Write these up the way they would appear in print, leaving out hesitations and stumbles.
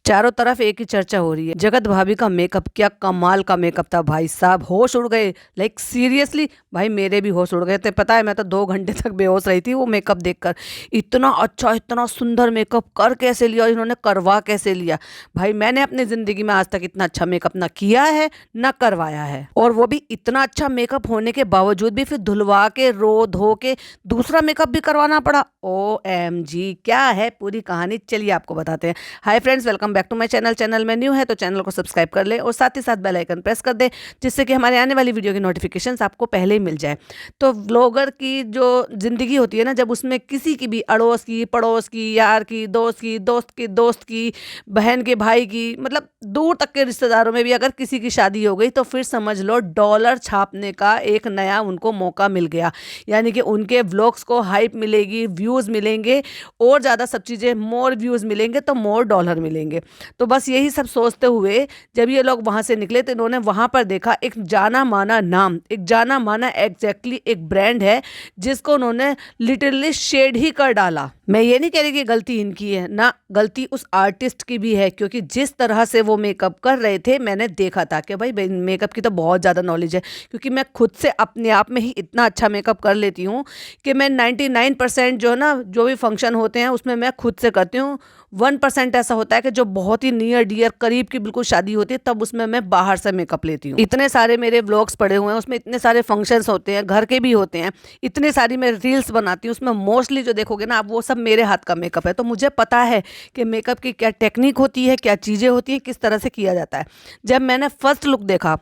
चारों तरफ एक ही चर्चा हो रही है, जगत भाभी का मेकअप। क्या कमाल का मेकअप था भाई साहब, होश उड़ गए। लाइक सीरियसली भाई, मेरे भी होश उड़ गए थे। पता है, मैं तो 2 घंटे तक बेहोश रही थी वो मेकअप देखकर। इतना अच्छा, इतना सुंदर मेकअप कर कैसे लिया, इन्होंने करवा कैसे लिया। भाई मैंने अपनी जिंदगी में आज तक इतना अच्छा मेकअप ना किया है ना करवाया है, और वो भी इतना अच्छा मेकअप होने के बावजूद भी फिर धुलवा के रो धो के दूसरा मेकअप भी करवाना पड़ा। OMG, क्या है पूरी कहानी, चलिए आपको बताते हैं। Hi friends, welcome back to my channel में न्यू है तो चैनल को सब्सक्राइब कर ले और साथ ही साथ बेल आइकन प्रेस कर दे, जिससे कि हमारे आने वाली वीडियो की नोटिफिकेशंस आपको पहले ही मिल जाए। तो व्लॉगर की जो ज़िंदगी होती है ना, जब उसमें किसी की भी अड़ोस की, पड़ोस की, यार की, दोस्त की, दोस्त की, बहन के भाई की, मतलब दूर तक के रिश्तेदारों में भी अगर किसी की शादी हो गई तो फिर समझ लो डॉलर छापने का एक नया उनको मौका मिल गया। यानी कि उनके व्लॉग्स को हाइप मिलेगी, व्यूज़ मिलेंगे, और ज़्यादा सब चीज़ें, मोर व्यूज़ मिलेंगे तो मोर डॉलर मिलेंगे। तो बस यही सब सोचते हुए जब ये लोग वहाँ से निकले तो इन्होंने वहाँ पर देखा एक जाना माना नाम, एक जाना माना एग्जैक्टली एक ब्रांड है, जिसको उन्होंने लिटरली शेड ही कर डाला। मैं ये नहीं कह रही कि गलती इनकी है ना, गलती उस आर्टिस्ट की भी है, क्योंकि जिस तरह से वो मेकअप कर रहे थे मैंने देखा था कि भाई मेकअप की तो बहुत ज़्यादा नॉलेज है, क्योंकि मैं खुद से अपने आप में ही इतना अच्छा मेकअप कर लेती हूँ कि मैं 99% जो है ना, जो भी फंक्शन होते हैं उसमें मैं खुद से करती हूँ। 1% ऐसा होता है कि जो बहुत ही नियर डियर करीब की बिल्कुल शादी होती है तब उसमें मैं बाहर से मेकअप लेती हूँ। इतने सारे मेरे व्लॉग्स पड़े हुए हैं, उसमें इतने सारे फंक्शंस होते हैं, घर के भी होते हैं, इतनी सारी मैं रील्स बनाती हूँ, उसमें मोस्टली जो देखोगे ना आप, वो सब मेरे हाथ का मेकअप है। तो मुझे पता है कि मेकअप की क्या टेक्निक होती है, क्या चीज़ें होती हैं, किस तरह से किया जाता है। जब मैंने फर्स्ट लुक देखा,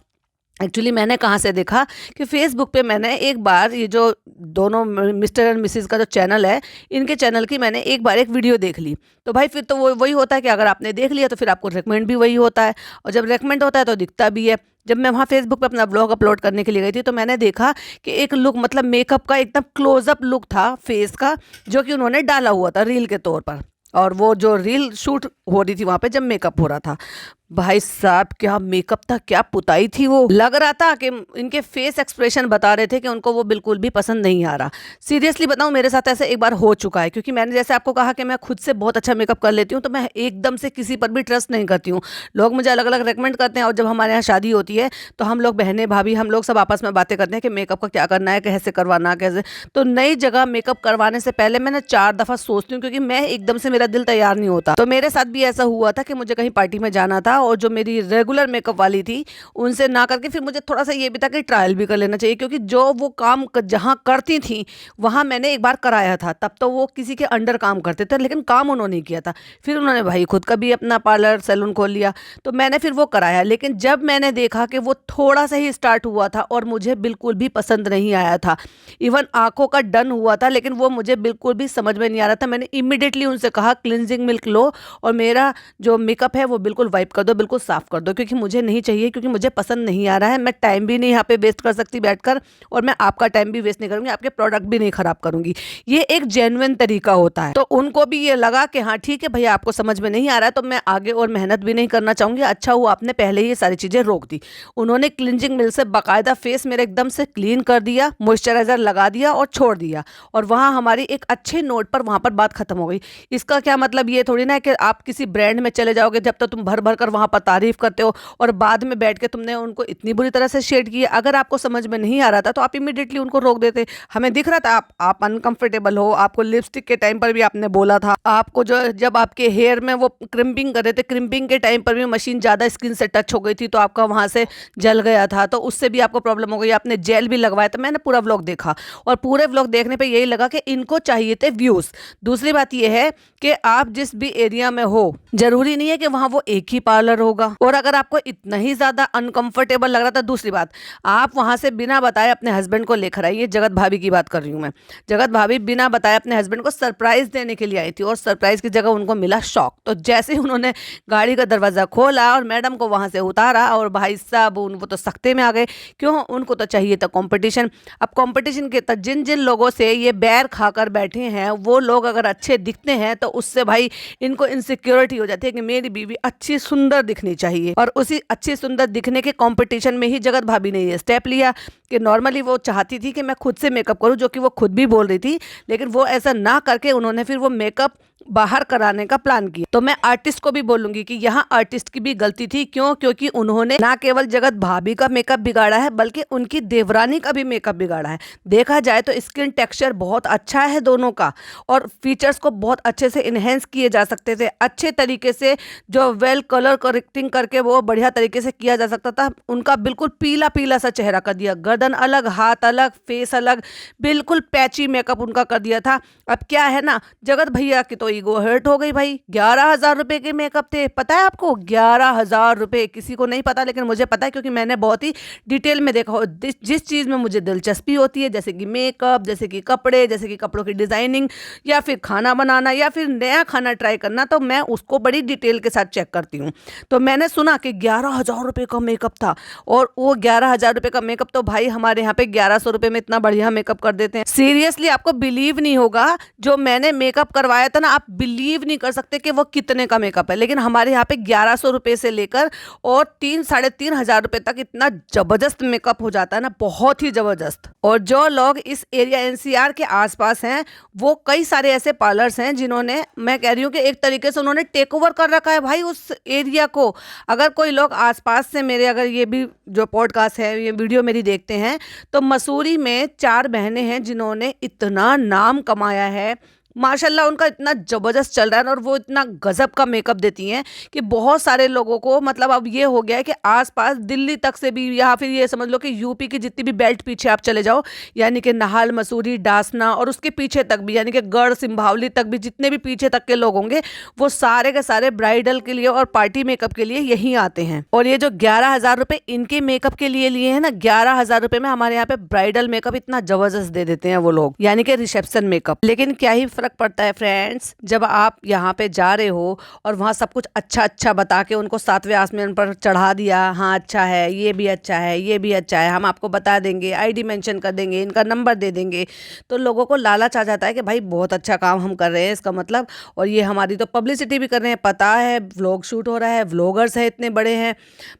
एक्चुअली मैंने कहाँ से देखा कि फेसबुक पे मैंने एक बार ये जो दोनों मिस्टर एंड मिसेस का जो चैनल है, इनके चैनल की मैंने एक बार एक वीडियो देख ली। तो भाई फिर तो वो वही होता है कि अगर आपने देख लिया तो फिर आपको रेकमेंड भी वही होता है, और जब रेकमेंड होता है तो दिखता भी है। जब मैं वहाँ फेसबुक पे अपना ब्लॉग अपलोड करने के लिए गई थी तो मैंने देखा कि एक लुक, मतलब मेकअप का एकदम क्लोजअप लुक था फेस का, जो कि उन्होंने डाला हुआ था रील के तौर पर। और वो जो रील शूट हो रही थी वहाँ पे जब मेकअप हो रहा था, भाई साहब क्या मेकअप था, क्या पुताई थी। वो लग रहा था कि इनके फेस एक्सप्रेशन बता रहे थे कि उनको वो बिल्कुल भी पसंद नहीं आ रहा। सीरियसली बताऊं, मेरे साथ ऐसे एक बार हो चुका है, क्योंकि मैंने जैसे आपको कहा कि मैं खुद से बहुत अच्छा मेकअप कर लेती हूँ, तो मैं एकदम से किसी पर भी ट्रस्ट नहीं करती हूँ। लोग मुझे अलग अलग रेकमेंड करते हैं, और जब हमारे यहाँ शादी होती है तो हम लोग बहनें भाभी हम लोग सब आपस में बातें करते हैं कि मेकअप का क्या करना है, कैसे करवाना, कैसे। तो नई जगह मेकअप करवाने से पहले मैंने 4 दफ़ा सोचती हूँ, क्योंकि मैं एकदम से मेरा दिल तैयार नहीं होता। तो मेरे साथ भी ऐसा हुआ था कि मुझे कहीं पार्टी में जाना था, और जो मेरी रेगुलर मेकअप वाली थी उनसे ना करके फिर मुझे थोड़ा सा ये भी था कि ट्रायल भी कर लेना चाहिए, क्योंकि जो वो काम जहाँ करती थी वहाँ मैंने एक बार कराया था। तब तो वो किसी के अंडर काम करते थे, लेकिन काम उन्होंने किया था। फिर उन्होंने भाई खुद का भी अपना पार्लर सैलून खोल लिया, तो मैंने फिर वो कराया। लेकिन जब मैंने देखा कि वो थोड़ा सा ही स्टार्ट हुआ था और मुझे बिल्कुल भी पसंद नहीं आया था, इवन आंखों का डन हुआ था, लेकिन वो मुझे बिल्कुल भी समझ में नहीं आ रहा था। मैंने इमीडिएटली उनसे कहा क्लिनजिंग मिल्क लो और मेरा जो मेकअप है वो बिल्कुल वाइप कर दो, बिल्कुल साफ कर दो, क्योंकि मुझे नहीं चाहिए, क्योंकि मुझे पसंद नहीं आ रहा है। मैं टाइम भी नहीं यहाँ पे वेस्ट कर सकती बैठकर, और मैं आपका टाइम भी वेस्ट नहीं करूंगी, आपके प्रोडक्ट भी नहीं खराब करूंगी। ये एक जेन्युइन तरीका होता है। तो उनको भी ये लगा कि हाँ ठीक है भैया, आपको समझ में नहीं आ रहा है तो मैं आगे और मेहनत भी नहीं करना चाहूंगी। अच्छा हुआ आपने पहले ही ये सारी चीजें रोक दी। उन्होंने क्लिनजिंग मिल्क से बाकायदा फेस मेरे एकदम से क्लीन कर दिया, मॉइस्चराइजर लगा दिया और छोड़ दिया, और वहाँ हमारी एक अच्छे नोट पर वहाँ पर बात खत्म हो गई। इसका क्या मतलब ये थोड़ी ना है कि आप किसी ब्रांड में चले जाओगे जब तक तुम भर भर कर वहाँ पर तारीफ करते हो और बाद में बैठ के तुमने उनको इतनी बुरी तरह से शेड किया। अगर आपको समझ में नहीं आ रहा था तो आप इमीडिएटली उनको रोक देते। हमें दिख रहा था आप अनकंफर्टेबल हो, आपको लिपस्टिक के टाइम पर भी आपने बोला था, आपको जो जब आपके हेयर में वो क्रिम्पिंग कर रहे थे, क्रिम्पिंग के टाइम पर भी मशीन ज़्यादा स्किन से टच हो गई थी तो आपका वहाँ से जल गया था, तो उससे भी आपको प्रॉब्लम हो गई, आपने जेल भी लगवाया। तो मैंने पूरा व्लॉग देखा, और पूरे व्लॉग देखने पर यही लगा कि इनको चाहिए थे व्यूज़। दूसरी बात यह है कि आप जिस भी एरिया में हो, जरूरी नहीं है कि वहाँ वो एक ही पार्लर होगा, और अगर आपको इतना ही ज़्यादा अनकंफर्टेबल लग रहा था, दूसरी बात, आप वहाँ से बिना बताए अपने हस्बैंड को लेकर आई। ये जगत भाभी की बात कर रही हूँ मैं। जगत भाभी बिना बताए अपने हस्बैंड को सरप्राइज देने के लिए आई थी, और सरप्राइज की जगह उनको मिला शॉक। तो जैसे ही उन्होंने गाड़ी का दरवाज़ा खोला और मैडम को वहाँ से उतारा, और भाई साहब वो तो सख्ते में आ गए। क्यों? उनको तो चाहिए था कंपटीशन। अब कंपटीशन के जिन जिन लोगों से ये बैर खाकर बैठे हैं, वो लोग अगर अच्छे दिखते हैं तो उससे भाई इनको इनसिक्योरिटी हो जाती है कि मेरी बीवी अच्छी सुंदर दिखनी चाहिए। और उसी अच्छी सुंदर दिखने के कंपटीशन में ही जगत भाभी ने ये स्टेप लिया कि नॉर्मली वो चाहती थी कि मैं खुद से मेकअप करूं, जो कि वो खुद भी बोल रही थी, लेकिन वो ऐसा ना करके उन्होंने फिर वो मेकअप बाहर कराने का प्लान किया। तो मैं आर्टिस्ट को भी बोलूंगी कि यहाँ आर्टिस्ट की भी गलती थी। क्यों? क्योंकि उन्होंने ना केवल जगत भाभी का मेकअप बिगाड़ा है बल्कि उनकी देवरानी का भी मेकअप बिगाड़ा है। देखा जाए तो स्किन टेक्सचर बहुत अच्छा है दोनों का, और फीचर्स को बहुत अच्छे से इन्हेंस किए जा सकते थे अच्छे तरीके से, जो वेल कलर करेक्टिंग करके वो बढ़िया तरीके से किया जा सकता था। उनका बिल्कुल पीला पीला सा चेहरा कर दिया, गर्दन अलग, हाथ अलग, फेस अलग, बिल्कुल पैची मेकअप उनका कर दिया था। अब क्या है ना, जगत भैया की तो ईगो हर्ट हो गई भाई। 11,000 रुपए के मेकअप थे, पता है आपको? 11,000 रुपए। किसी को नहीं पता लेकिन मुझे पता है, क्योंकि मैंने बहुत ही डिटेल में देखा। जिस चीज़ में मुझे दिलचस्पी होती है, जैसे कि मेकअप, जैसे कि कपड़े, जैसे कि कपड़ों की डिज़ाइनिंग, या फिर खाना बनाना, या फिर नया खाना ट्राई करना, तो मैं उसको बड़ी डिटेल के साथ चेक करती हूँ। तो मैंने सुना कि 11,000 रुपये का मेकअप था, और वो 11,000 रुपये का मेकअप तो भाई हमारे यहाँ पे 1,100 रुपये में इतना बढ़िया मेकअप कर देते हैं। सीरियसली आपको बिलीव नहीं होगा, जो मैंने मेकअप करवाया था ना, आप बिलीव नहीं कर सकते कि वो कितने का मेकअप है। लेकिन हमारे यहाँ पे 1,100 रुपये से लेकर और 3-3,500 रुपये तक इतना जबरदस्त मेकअप हो जाता है ना, बहुत ही जबरदस्त। और जो लोग इस एरिया एनसीआर के आसपास हैं, वो कई सारे ऐसे पार्लर्स हैं जिन्होंने, मैं कह रही हूँ कि एक तरीके से उन्होंने टेक ओवर कर रखा है भाई उस एरिया को। अगर कोई लोग आसपास से मेरे, अगर ये भी जो पॉडकास्ट है, ये वीडियो मेरी देखते हैं, तो मसूरी में 4 बहनें हैं जिन्होंने इतना नाम कमाया है माशाल्लाह। उनका इतना ज़बरदस्त चल रहा है, और वो इतना गजब का मेकअप देती हैं कि बहुत सारे लोगों को, मतलब अब ये हो गया है कि आसपास दिल्ली तक से भी, या फिर ये समझ लो कि यूपी की जितनी भी बेल्ट पीछे आप चले जाओ, यानी कि नाहल, मसूरी, डासना, और उसके पीछे तक भी, यानी कि गढ़, सिंभावली तक भी, जितने भी पीछे तक के लोग होंगे, वो सारे के सारे ब्राइडल के लिए और पार्टी मेकअप के लिए यहीं आते हैं। और ये जो 11,000 रुपये इनके मेकअप के लिए लिए हैं ना, 11,000 रुपये में हमारे यहाँ पे ब्राइडल मेकअप इतना जबरदस्त दे देते हैं वो लोग, यानी कि रिसेप्शन मेकअप। लेकिन क्या ही फर्क पड़ता है फ्रेंड्स, जब आप यहाँ पे जा रहे हो और वहाँ सब कुछ अच्छा अच्छा बता के उनको 7वें आसमान पर चढ़ा दिया, हाँ अच्छा है, ये भी अच्छा है, ये भी अच्छा है, हम आपको बता देंगे, आईडी मेंशन कर देंगे, इनका नंबर दे देंगे, तो लोगों को लालच आ जाता है कि भाई बहुत अच्छा काम हम कर रहे हैं इसका मतलब, और ये हमारी तो पब्लिसिटी भी कर रहे हैं, पता है व्लॉग शूट हो रहा है, व्लॉगर्स है इतने बड़े हैं।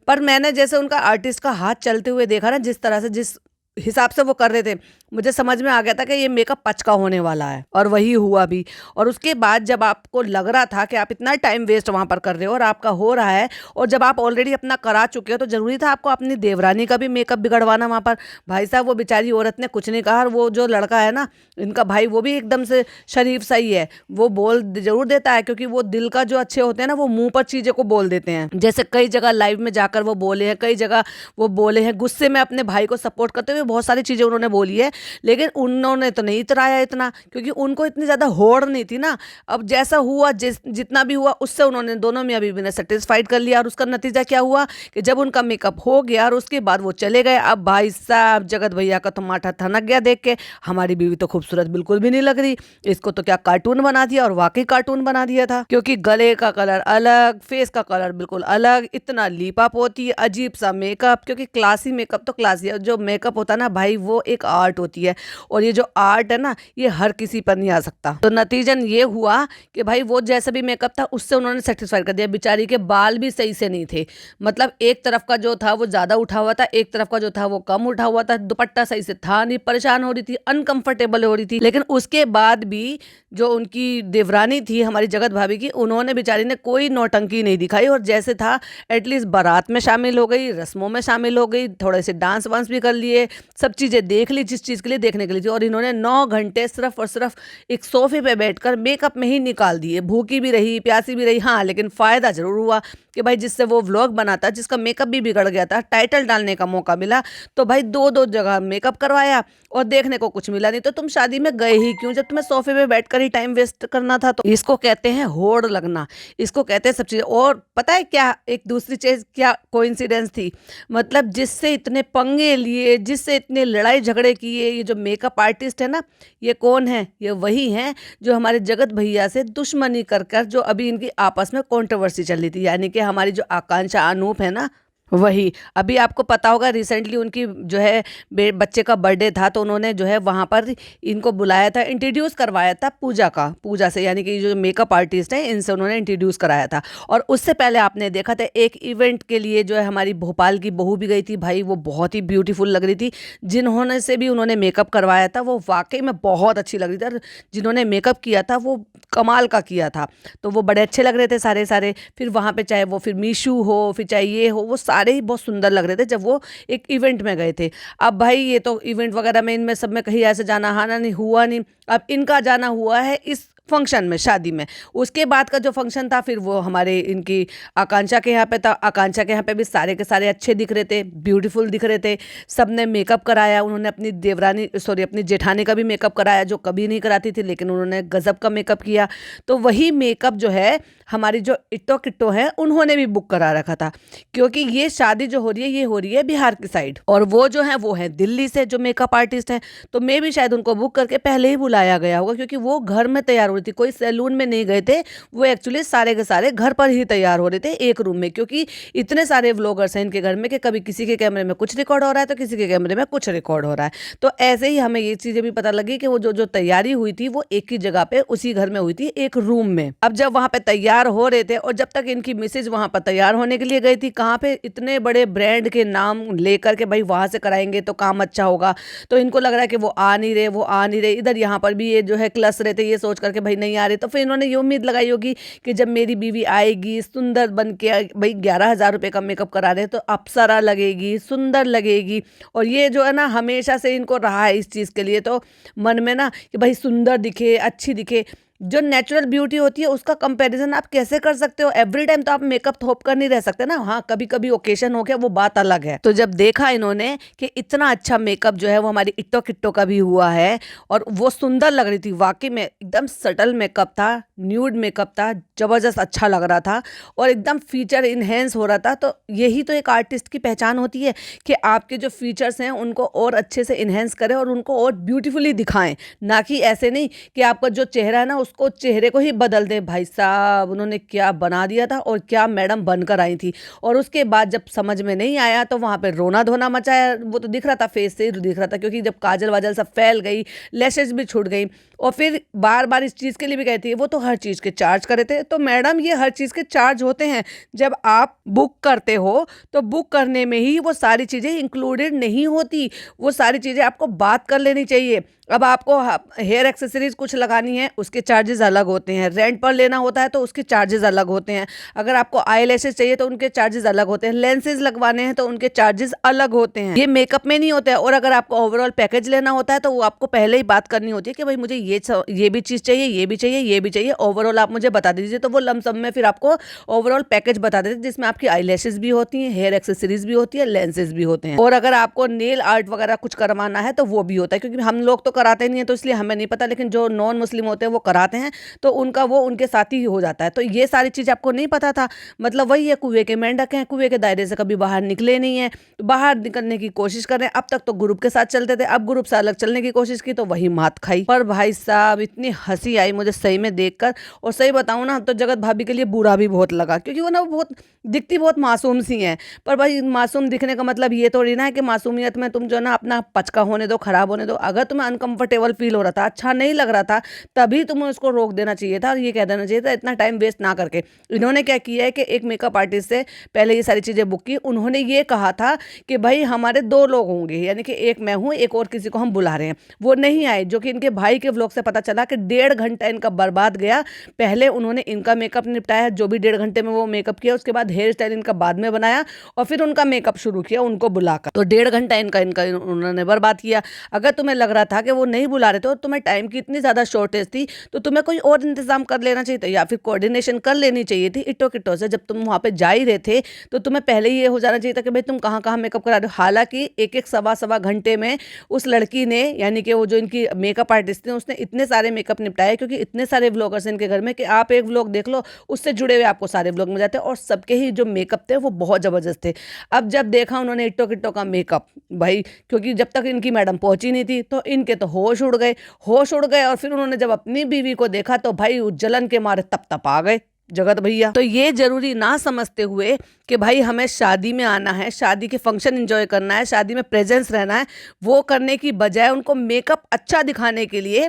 पर मैंने जैसे उनका आर्टिस्ट का हाथ चलते हुए देखा ना, जिस तरह से, जिस हिसाब से वो कर रहे थे, मुझे समझ में आ गया था कि ये मेकअप पचका होने वाला है, और वही हुआ भी। और उसके बाद जब आपको लग रहा था कि आप इतना टाइम वेस्ट वहाँ पर कर रहे हो और आपका हो रहा है, और जब आप ऑलरेडी अपना करा चुके हो, तो ज़रूरी था आपको अपनी देवरानी का भी मेकअप बिगड़वाना वहाँ पर। भाई साहब, वो बेचारी औरत ने कुछ नहीं कहा, और वो जो लड़का है ना इनका भाई, वो भी एकदम से शरीफ सही है, वो बोल जरूर देता है, क्योंकि वो दिल का जो अच्छे होते हैं ना, वो मुँह पर चीज़ों को बोल देते हैं। जैसे कई जगह लाइव में जाकर वो बोले हैं, कई जगह वो बोले हैं गुस्से में अपने भाई को सपोर्ट करते हुए, बहुत सारी चीज़ें उन्होंने बोली है। लेकिन उन्होंने तो नहीं इतराया इतना, क्योंकि उनको इतनी ज़्यादा होड़ नहीं थी ना। अब जैसा हुआ, जितना भी हुआ, उससे उन्होंने दोनों मियाँ बीवी ने सेटिस्फाइड कर लिया, और उसका नतीजा क्या हुआ कि जब उनका मेकअप हो गया और उसके बाद वो चले गए, अब भाई साहब जगत भैया का तो माथा ठनक गया देख के, हमारी बीवी तो खूबसूरत बिल्कुल भी नहीं लग रही, इसको तो क्या कार्टून बना दिया, और वाकई कार्टून बना दिया था, क्योंकि गले का कलर अलग, फेस का कलर बिल्कुल अलग, इतना लीपा पोती, अजीब सा मेकअप। क्योंकि क्लासी मेकअप तो क्लासी है, जो मेकअप होता है ना भाई, वो एक आर्ट होती है, और ये जो आर्ट है ना, ये हर किसी पर नहीं आ सकता। तो नतीजन ये हुआ कि भाई वो जैसा भी मेकअप था उससे उन्होंने सेटिस्फाइड कर दिया। बेचारी के बाल भी सही से नहीं थे, मतलब एक तरफ का जो था वो ज़्यादा उठा हुआ था, एक तरफ का जो था वो कम उठा हुआ था, दुपट्टा सही से था नहीं, परेशान हो रही थी, अनकंफर्टेबल हो रही थी। लेकिन उसके बाद भी जो उनकी देवरानी थी हमारी जगत भाभी की, उन्होंने बेचारी ने कोई नौटंकी नहीं दिखाई, और जैसे था एटलीस्ट बारात में शामिल हो गई, रस्मों में शामिल हो गई, थोड़े से डांस वांस भी कर लिए, सब चीज़ें देख ली जिस चीज़ के लिए देखने के लिए थी। और इन्होंने 9 घंटे सिर्फ और सिर्फ एक सोफे पे बैठकर मेकअप में ही निकाल दिए। भूखी भी रही, प्यासी भी रही, हाँ, लेकिन फ़ायदा ज़रूर हुआ कि भाई जिससे वो व्लॉग बनाता, जिसका मेकअप भी बिगड़ गया था, टाइटल डालने का मौका मिला, तो भाई 2-2 जगह मेकअप करवाया और देखने को कुछ मिला नहीं, तो तुम शादी में गए ही क्यों, जब तुम्हें सोफे पे बैठकर ही टाइम वेस्ट करना था। तो इसको कहते हैं होड़ लगना, इसको कहते हैं सब चीज़ें। और पता है क्या, एक दूसरी चीज़ क्या कोइंसिडेंस थी, मतलब जिससे इतने पंगे लिए, जिससे इतने लड़ाई झगड़े किए, ये जो मेकअप आर्टिस्ट है ना, ये कौन है? ये वही हैं जो हमारे जगत भैया से दुश्मनी कर कर, जो अभी इनकी आपस में कंट्रोवर्सी चल रही थी, यानी कि हमारी जो आकांक्षा अनूप है ना, वही, अभी आपको पता होगा रिसेंटली उनकी जो है बच्चे का बर्थडे था, तो उन्होंने जो है वहाँ पर इनको बुलाया था, इंट्रोड्यूस करवाया था पूजा से, यानी कि जो मेकअप आर्टिस्ट है इनसे उन्होंने इंट्रोड्यूस कराया था। और उससे पहले आपने देखा था एक इवेंट के लिए जो है हमारी भोपाल की बहू भी गई थी भाई, वो बहुत ही ब्यूटीफुल लग रही थी। जिन्होंने से भी उन्होंने मेकअप करवाया था वो वाकई में बहुत अच्छी लग रही थी, और जिन्होंने मेकअप किया था वो कमाल का किया था। तो वो बड़े अच्छे लग रहे थे सारे सारे। फिर वहाँ पे चाहे वो फिर मीशू हो, फिर चाहे ये हो, वो सारे ही बहुत सुंदर लग रहे थे जब वो एक इवेंट में गए थे। अब भाई ये तो इवेंट वगैरह में इनमें सब में कहीं ऐसे जाना आना नहीं हुआ नहीं। अब इनका जाना हुआ है इस फंक्शन में, शादी में। उसके बाद का जो फंक्शन था फिर वो हमारे इनकी आकांक्षा के यहाँ पे था। आकांक्षा के यहाँ पे भी सारे के सारे अच्छे दिख रहे थे, ब्यूटीफुल दिख रहे थे। सबने मेकअप कराया, उन्होंने अपनी देवरानी सॉरी अपनी जेठानी का भी मेकअप कराया जो कभी नहीं कराती थी, लेकिन उन्होंने गजब का मेकअप किया। तो वही मेकअप जो है हमारी जो इट्टो किट्टो है उन्होंने भी बुक करा रखा था, क्योंकि ये शादी जो हो रही है ये हो रही है बिहार की साइड, और वो जो है वो है दिल्ली से जो मेकअप आर्टिस्ट है। तो मैं भी शायद उनको बुक करके पहले ही बुलाया गया होगा, क्योंकि वो घर में तैयार हो रही थी, कोई सैलून में नहीं गए थे। वो एक्चुअली सारे के सारे घर पर ही तैयार हो रहे थे एक रूम में, क्योंकि इतने सारे व्लॉगर्स हैं इनके घर में कि कभी किसी के कैमरे में कुछ रिकॉर्ड हो रहा है तो किसी के कैमरे में कुछ रिकॉर्ड हो रहा है। तो ऐसे ही हमें ये चीज़ें भी पता लगी कि वो जो जो तैयारी हुई थी वो एक ही जगह पे उसी घर में हुई थी, एक रूम में। अब जब वहां पे तैयार हो रहे थे और जब तक इनकी मिसेज वहां पर तैयार होने के लिए गई थी, कहाँ पे इतने बड़े ब्रांड के नाम लेकर के भाई वहां से कराएंगे तो काम अच्छा होगा, तो इनको लग रहा है कि वो आ नहीं रहे, वो आ नहीं रहे। इधर यहाँ पर भी ये जो है क्लस रहे थे ये सोच करके भाई नहीं आ रहे, तो फिर इन्होंने ये उम्मीद लगाई होगी कि जब मेरी बीवी आएगी सुंदर बन के, भाई 11,000 रुपये का मेकअप करा रहे हैं तो अप्सरा लगेगी, सुंदर लगेगी। और ये जो है ना हमेशा से इनको रहा है इस चीज़ के लिए, तो मन में ना कि भाई सुंदर दिखे, अच्छी दिखे। जो नेचुरल ब्यूटी होती है उसका कंपैरिजन आप कैसे कर सकते हो? एवरी टाइम तो आप मेकअप थोप कर नहीं रह सकते ना। हाँ, कभी कभी ओकेशन हो गया वो बात अलग है। तो जब देखा इन्होंने कि इतना अच्छा मेकअप जो है वो हमारी इट्टो किट्टो का भी हुआ है और वो सुंदर लग रही थी, वाकई में एकदम सटल मेकअप था, न्यूड मेकअप था, जबरदस्त अच्छा लग रहा था और एकदम फीचर इन्हेंस हो रहा था। तो यही तो एक आर्टिस्ट की पहचान होती है कि आपके जो फीचर्स हैं उनको और अच्छे से इन्हेंस करें और उनको और ब्यूटीफुली दिखाएं, ना कि ऐसे नहीं कि आपका जो चेहरा है ना उसको चेहरे को ही बदल दें। भाई साहब उन्होंने क्या बना दिया था और क्या मैडम बनकर आई थी। और उसके बाद जब समझ में नहीं आया तो वहाँ पे रोना धोना मचाया। वो तो दिख रहा था, फेस से ही दिख रहा था, क्योंकि जब काजल वाजल सब फैल गई, लैशेज भी छूट गई और फिर बार बार इस चीज़ के लिए भी कहती है वो तो हर चीज़ के चार्ज करे थे। तो मैडम ये हर चीज़ के चार्ज होते हैं। जब आप बुक करते हो तो बुक करने में ही वो सारी चीज़ें इंक्लूडेड नहीं होती, वो सारी चीज़ें आपको बात कर लेनी चाहिए। अब आपको हेयर एक्सेसरीज कुछ लगानी है उसके चार्जेस अलग होते हैं, रेंट पर लेना होता है तो उसके चार्जेस अलग होते हैं, अगर आपको आई लैशेज चाहिए तो उनके चार्जेस अलग होते हैं, लेंसेज लगवाने हैं तो उनके चार्जेस अलग होते हैं। ये मेकअप में नहीं होता है। और अगर आपको ओवरऑल पैकेज लेना होता है तो वो आपको पहले ही बात करनी होती है कि भाई मुझे ये भी चीज़ चाहिए, ये भी चाहिए, ये भी चाहिए, ओवरऑल आप मुझे बता दीजिए। तो वो लमसम में फिर आपको ओवरऑल पैकेज बता देते हैं जिसमें आपकी आई लैशेज भी होती हैं, हेयर एक्सेसरीज भी होती है, लेंसेज भी होते हैं। और अगर आपको नेल आर्ट वगैरह कुछ करवाना है तो वो भी होता है, क्योंकि हम लोग तो कराते नहीं है तो इसलिए हमें नहीं पता, लेकिन जो नॉन मुस्लिम होते हैं वो कराते हैं तो उनका वो उनके साथ ही हो जाता है। तो ये सारी चीज़ आपको नहीं पता था। मतलब वही है, कुएं के मेंढक हैं, कुएं के दायरे से कभी बाहर निकले नहीं है, बाहर निकलने की कोशिश कर रहे हैं। अब तक तो ग्रुप के साथ चलते थे, अब ग्रुप से अलग चलने की कोशिश की तो वही मात खाई। पर भाई साहब इतनी हंसी आई मुझे सही में देखकर। और सही बताऊं ना तो जगत भाभी के लिए बुरा भी बहुत लगा, क्योंकि वो ना बहुत दिखती बहुत मासूम सी हैं। पर भाई मासूम दिखने का मतलब ये थोड़ी ना है कि मासूमियत में तुम जो ना अपना पचका होने दो, खराब होने दो। अगर तुम्हें अनकंफर्टेबल फील हो रहा था, अच्छा नहीं लग रहा था, तभी तुम्हें उसको रोक देना चाहिए था और ये कह देना चाहिए था इतना टाइम वेस्ट ना करके। इन्होंने क्या किया है कि एक मेकअप आर्टिस्ट से पहले ये सारी चीज़ें बुक की। उन्होंने ये कहा था कि भाई हमारे 2 लोग होंगे, यानी कि एक मैं हूँ, एक और किसी को हम बुला रहे हैं। वो नहीं आए, जो कि इनके भाई के व्लॉग से पता चला कि 1.5 घंटा इनका बर्बाद गया। पहले उन्होंने इनका मेकअप निपटाया, जो भी 1.5 घंटे में वो मेकअप किया, उसके बाद हेयर स्टाइल इनका बाद में बनाया और फिर उनका मेकअप शुरू किया उनको बुलाकर। तो 1.5 घंटा इनका इनका उन्होंने बर्बाद किया। अगर तुम्हें लग रहा था कि वो नहीं बुला रहे थे और तुम्हें टाइम की इतनी ज़्यादा शॉर्टेज थी तो तुम्हें कोई और इंतजाम कर लेना चाहिए था, या फिर कोऑर्डिनेशन कर लेनी चाहिए थी इट्टो किट्टो से। जब तुम वहाँ पे जा ही रहे थे तो तुम्हें पहले ही ये हो जाना चाहिए था कि भाई तुम कहाँ कहाँ मेकअप करा रहे हो। हालांकि एक एक सवा सवा घंटे में उस लड़की ने, यानी कि वो जो इनकी मेकअप आर्टिस्ट थी, उसने इतने सारे मेकअप निपटाए, क्योंकि इतने सारे व्लॉगर्स हैं इनके घर में कि आप एक व्लॉग देख लो उससे जुड़े हुए आपको सारे व्लॉग मिल जाते हैं और सबके ही जो मेकअप थे वो बहुत ज़बरदस्त थे। अब जब देखा उन्होंने इट्टो किट्टो का मेकअप, भाई क्योंकि जब तक इनकी मैडम पहुंची नहीं थी तो इनके तो होश उड़ गए, होश उड़ गए। और फिर उन्होंने जब अपनी बीवी को देखा तो भाई जलन के मारे तप तप आ गए। जगत भैया। तो ये जरूरी ना समझते हुए कि भाई हमें शादी में आना है, शादी के फंक्शन एंजॉय करना है, शादी में प्रेजेंस रहना है, वो करने की बजाय उनको मेकअप अच्छा दिखाने के लिए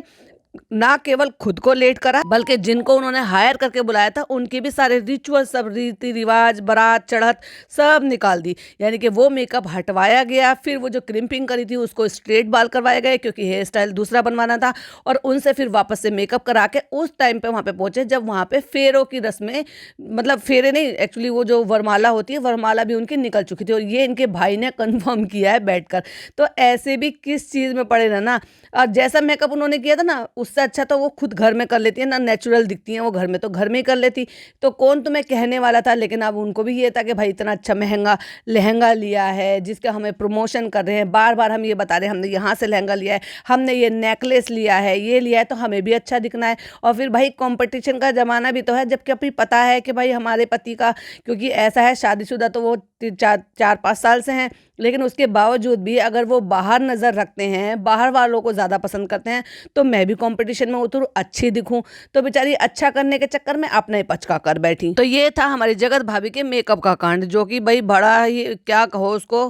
ना केवल खुद को लेट करा, बल्कि जिनको उन्होंने हायर करके बुलाया था उनके भी सारे रिचुअल, सब रीति रिवाज, बारात चढ़त सब निकाल दी। यानी कि वो मेकअप हटवाया गया, फिर वो जो क्रिम्पिंग करी थी उसको स्ट्रेट बाल करवाए गए क्योंकि हेयर स्टाइल दूसरा बनवाना था, और उनसे फिर वापस से मेकअप करा के उस टाइम पे वहाँ पे पहुंचे जब वहाँ पे फेरों की रस्में, मतलब फेरे नहीं, एक्चुअली वो जो वरमाला होती है, वरमाला भी उनकी निकल चुकी थी, और ये इनके भाई ने कन्फर्म किया है बैठकर। तो ऐसे भी किस चीज़ में पड़े रहना। और जैसा मेकअप उन्होंने किया था ना, उससे अच्छा तो वो खुद घर में कर लेती है ना, नेचुरल दिखती हैं वो घर में, तो घर में ही कर लेती। तो कौन तुम्हें कहने वाला था। लेकिन अब उनको भी ये था कि भाई इतना अच्छा महंगा लहंगा लिया है जिसका हमें प्रमोशन कर रहे हैं, बार बार हम ये बता रहे हैं हमने यहाँ से लहंगा लिया है, हमने ये नेकलेस लिया है, ये लिया है, तो हमें भी अच्छा दिखना है। और फिर भाई कंपटीशन का ज़माना भी तो है, जबकि अभी पता है कि भाई हमारे पति का, क्योंकि ऐसा है शादीशुदा तो वो 4-5 साल से हैं, लेकिन उसके बावजूद भी अगर वो बाहर नज़र रखते हैं, बाहर वालों को ज़्यादा पसंद करते हैं, तो मैं भी कंपटीशन में उतरूँ, अच्छी दिखूं। तो बेचारी अच्छा करने के चक्कर में अपना ही पचका कर बैठी। तो ये था हमारी जगत भाभी के मेकअप का कांड, जो कि भाई बड़ा ही क्या कहो उसको,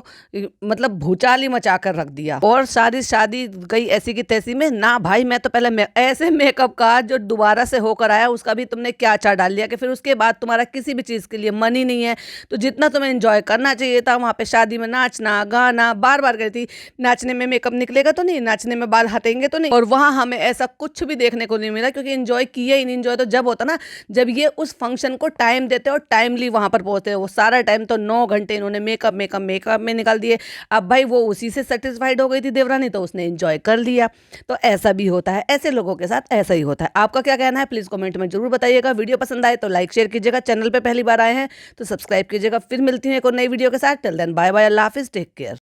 मतलब भूचाल ही मचा कर रख दिया। और सारी शादी गई ऐसी की तैसी में ना। भाई मैं तो पहले ऐसे मेकअप का जो दोबारा से होकर आया उसका भी तुमने क्या चार डाल लिया कि फिर उसके बाद तुम्हारा किसी भी चीज़ के लिए मन ही नहीं है। तो जितना तुम्हें एंजॉय करना चाहिए था वहाँ पे शादी में, नाचना गाना बार बार गई थी, नाचने में मेकअप निकलेगा तो नहीं, नाचने में बाल हटेंगे तो नहीं, और वहाँ हमें ऐसा कुछ भी देखने को नहीं मिला, क्योंकि एंजॉय किया ही नहीं। एंजॉय तो जब होता ना जब ये उस फंक्शन को टाइम देते और टाइमली वहाँ पर पहुँचते। वो सारा टाइम तो 9 घंटे इन्होंने मेकअप मेकअप मेकअप में निकाल दिए। अब भाई वो उसी से सेटिस्फाइड हो गई थी देवरानी, तो उसने एंजॉय कर लिया। तो ऐसा भी होता है, ऐसे लोगों के साथ ऐसा ही होता है। आपका क्या कहना है प्लीज़ कमेंट में जरूर बताइएगा। वीडियो पसंद आए तो लाइक शेयर कीजिएगा, चैनल पर पहली बार आए हैं तो सब्सक्राइब कीजिएगा। फिर मिलती हूँ एक और नई वीडियो के साथ। टिल देन बाय बाय, अल्लाह हाफिज़, टेक केयर।